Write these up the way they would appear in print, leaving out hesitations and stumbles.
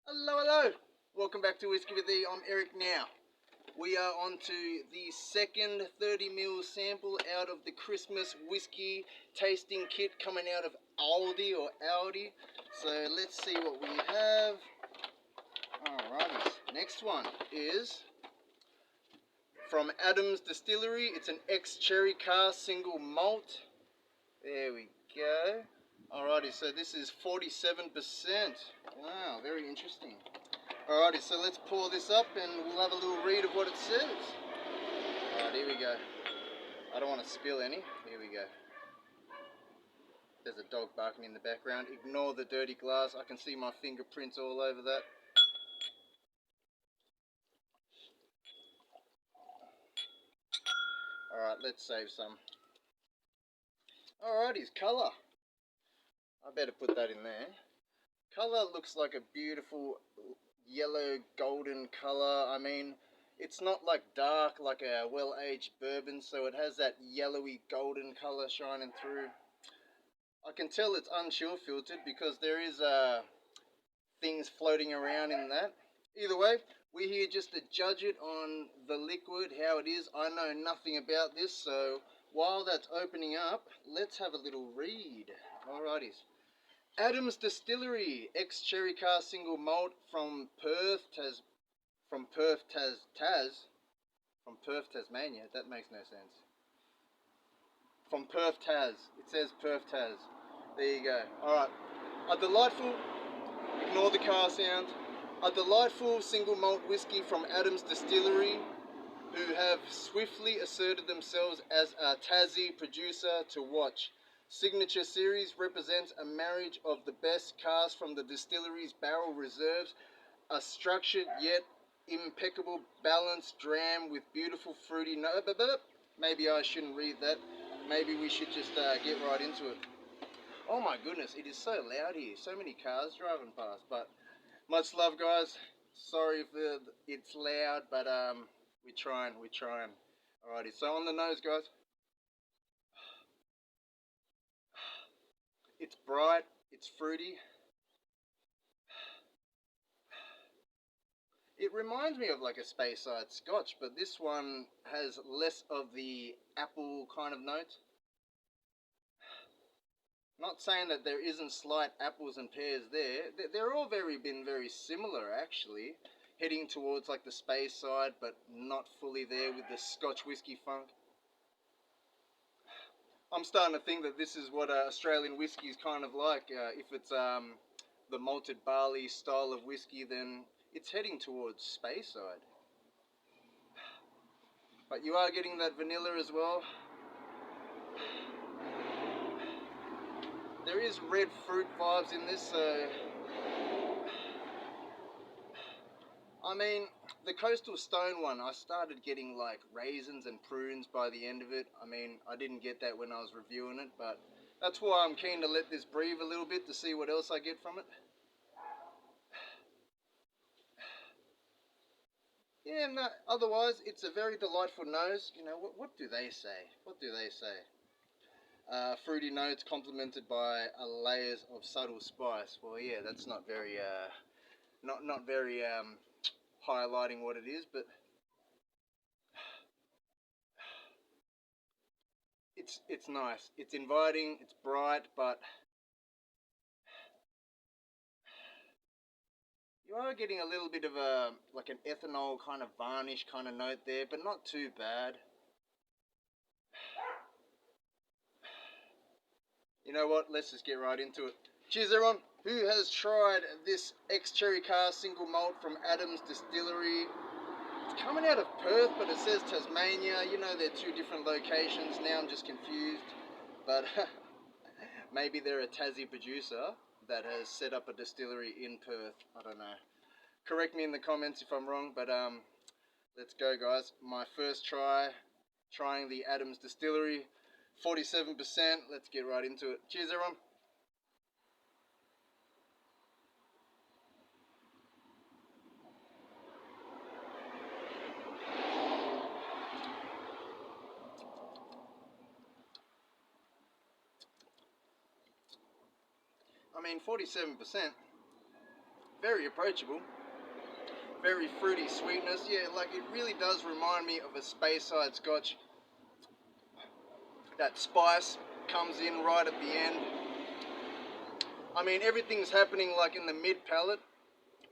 Hello, hello! Welcome back to Whiskey with E. I'm Eric now. We are on to the second 30ml sample out of the Christmas Whisky Tasting Kit coming out of Aldi or Aldi. So let's see what we have. Alrighty, next one is from Adams Distillery. It's an ex-cherry cask single malt. There we go. Alrighty, so this is 47%. Wow, very interesting. Alrighty, so let's pour this up and we'll have a little read of what it says. Alright, here we go. I don't want to spill any. Here we go. There's a dog barking in the background. Ignore the dirty glass. I can see my fingerprints all over that. Alright, let's save some. Alrighty, colour. I better put that in there. Colour looks like a beautiful yellow golden colour. I mean, it's not like dark like a well-aged bourbon, so it has that yellowy golden colour shining through. I can tell it's unchill filtered because there is things floating around in that. Either way, we're here just to judge it on the liquid, how it is. I know nothing about this, so while that's opening up, let's have a little read. Alrighties. Adams Distillery, ex-cherry cask single malt from Perth Tas, Tasmania. That makes no sense. From Perth Tas. It says Perth Tas. There you go. Alright. A delightful, ignore the car sound, a delightful single malt whiskey from Adams Distillery, who have swiftly asserted themselves as a Tassie producer to watch. Signature Series represents a marriage of the best cask from the distillery's barrel reserves, a structured yet impeccable balanced dram with beautiful fruity notes. Maybe I shouldn't read that. Maybe we should just get right into it. Oh my goodness, it is so loud here. So many cars driving past. But much love, guys. Sorry if it's loud, but we're trying. Alrighty, so on the nose, guys. It's bright, it's fruity. It reminds me of like a Speyside Scotch, but this one has less of the apple kind of note. Not saying that there isn't slight apples and pears there. They're all been very similar actually, heading towards like the Speyside, but not fully there with the Scotch whiskey funk. I'm starting to think that this is what Australian whiskey is kind of like. If it's the malted barley style of whiskey, then it's heading towards Speyside. But you are getting that vanilla as well. There is red fruit vibes in this, so I mean, the Coastal Stone one, I started getting like raisins and prunes by the end of it. I mean, I didn't get that when I was reviewing it, but that's why I'm keen to let this breathe a little bit to see what else I get from it. Yeah, no, otherwise, it's a very delightful nose. You know, what do they say? What do they say? Fruity notes complemented by layers of subtle spice. Well, yeah, that's not very, not very highlighting what it is, but it's nice. It's inviting. It's bright, but you are getting a little bit of a like an ethanol kind of varnish kind of note there, but not too bad. You know what? Let's just get right into it. Cheers, everyone. Who has tried this ex-cherry cask single malt from Adams Distillery? It's coming out of Perth, but it says Tasmania. You know, they're two different locations. Now I'm just confused. But maybe they're a Tassie producer that has set up a distillery in Perth. I don't know. Correct me in the comments if I'm wrong, but let's go, guys. My first trying the Adams Distillery. 47%. Let's get right into it. Cheers, everyone. I mean, 47%. very approachable. Very fruity sweetness. Yeah, like it really does remind me of a Speyside Scotch. That spice comes in right at the end. I mean, everything's happening like in the mid palate,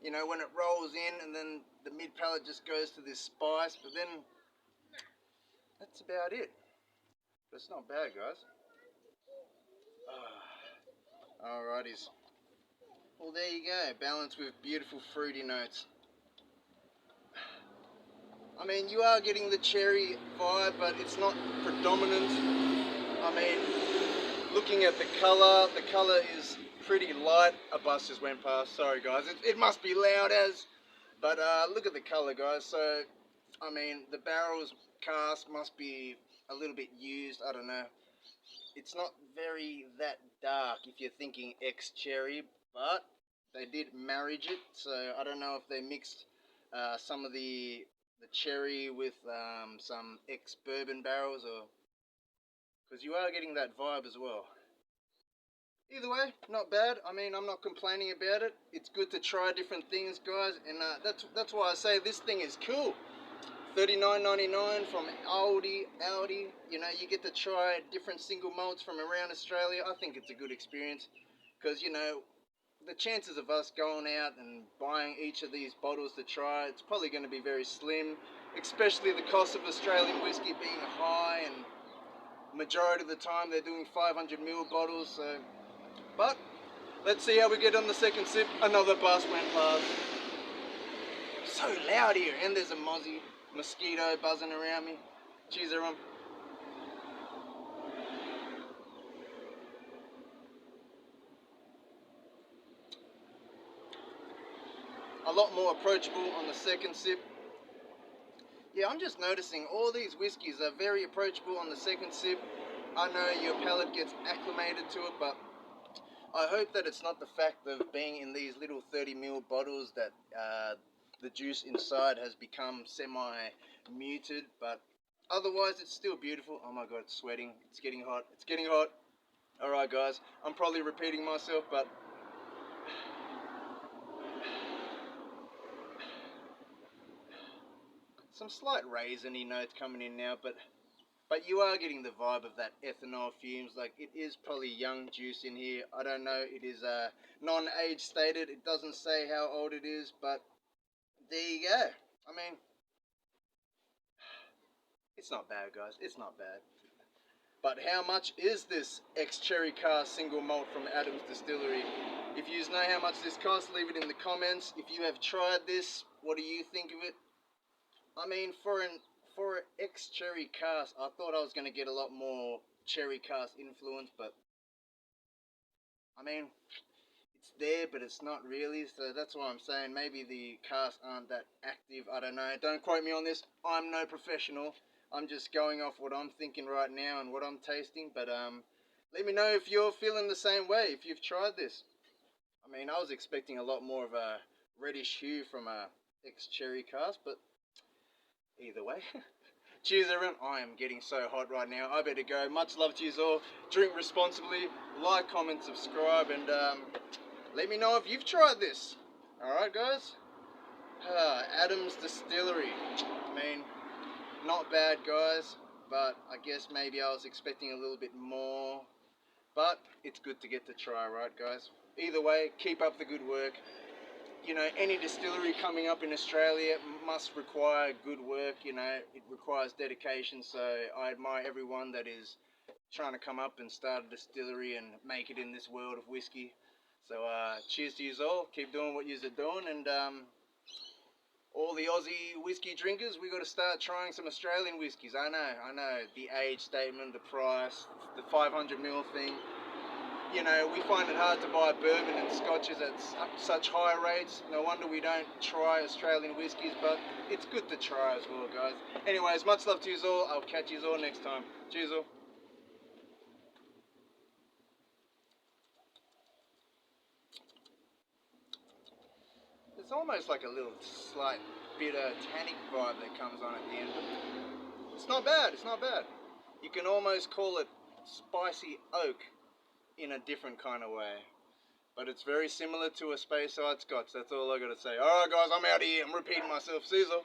you know, when it rolls in, and then the mid palate just goes to this spice, but then that's about it. But it's not bad, guys. Alrighties. Well, there you go, balanced with beautiful fruity notes. I mean, you are getting the cherry vibe, but it's not predominant. I mean, looking at the colour is pretty light. A bus just went past, sorry guys, it must be loud as, but look at the colour, guys. So, I mean, the barrel's cask must be a little bit used, I don't know. It's not very that dark if you're thinking ex-cherry, but they did marriage it, so I don't know if they mixed some of the cherry with some ex-bourbon barrels, or because you are getting that vibe as well. Either way, not bad. I mean, I'm not complaining about it. It's good to try different things, guys, and that's why I say this thing is cool. $39.99 from Aldi. You know, you get to try different single malts from around Australia. I think it's a good experience because, you know, the chances of us going out and buying each of these bottles to try, it's probably going to be very slim, especially the cost of Australian whiskey being high, and majority of the time they're doing 500ml bottles. So, but let's see how we get on the second sip. Another bus went past. So loud here, and there's a mosquito buzzing around me. Cheers, everyone. A lot more approachable on the second sip. Yeah, I'm just noticing all these whiskies are very approachable on the second sip. I know your palate gets acclimated to it, but I hope that it's not the fact of being in these little 30ml bottles that the juice inside has become semi-muted, but otherwise it's still beautiful. Oh my god, it's sweating. It's getting hot. It's getting hot. Alright guys, I'm probably repeating myself, but some slight raisiny notes coming in now, but you are getting the vibe of that ethanol fumes. Like, it is probably young juice in here. I don't know, it is non-age stated. It doesn't say how old it is, but there you go. I mean, it's not bad, guys. It's not bad. But how much is this ex-cherry cask single malt from Adams Distillery? If you know how much this costs, leave it in the comments. If you have tried this, what do you think of it? I mean, for an ex-cherry cask, I thought I was going to get a lot more cherry cask influence, but I mean, it's there, but it's not really, so that's why I'm saying maybe the casks aren't that active. I don't know. Don't quote me on this. I'm no professional. I'm just going off what I'm thinking right now and what I'm tasting, but let me know if you're feeling the same way, if you've tried this. I mean, I was expecting a lot more of a reddish hue from a ex-cherry cask, but either way. Cheers everyone, I am getting so hot right now, I better go. Much love to you all, drink responsibly, like, comment, subscribe, and let me know if you've tried this. Alright guys, Adams Distillery, I mean, not bad guys, but I guess maybe I was expecting a little bit more, but it's good to get to try, right guys? Either way, keep up the good work. You know, any distillery coming up in Australia must require good work, you know, it requires dedication, so I admire everyone that is trying to come up and start a distillery and make it in this world of whiskey. So cheers to you all, keep doing what yous are doing, and all the Aussie whiskey drinkers, we got to start trying some Australian whiskies. I know, the age statement, the price, the 500ml thing. You know, we find it hard to buy bourbon and scotches at such high rates. No wonder we don't try Australian whiskies, but it's good to try as well, guys. Anyways, much love to you all. I'll catch you all next time. Cheers all. It's almost like a little slight bitter tannic vibe that comes on at the end. It's not bad, it's not bad. You can almost call it spicy oak in a different kind of way. but it's very similar to a Speyside Scotch. That's all I got to say. All right, guys, I'm out of here. I'm repeating myself. See you.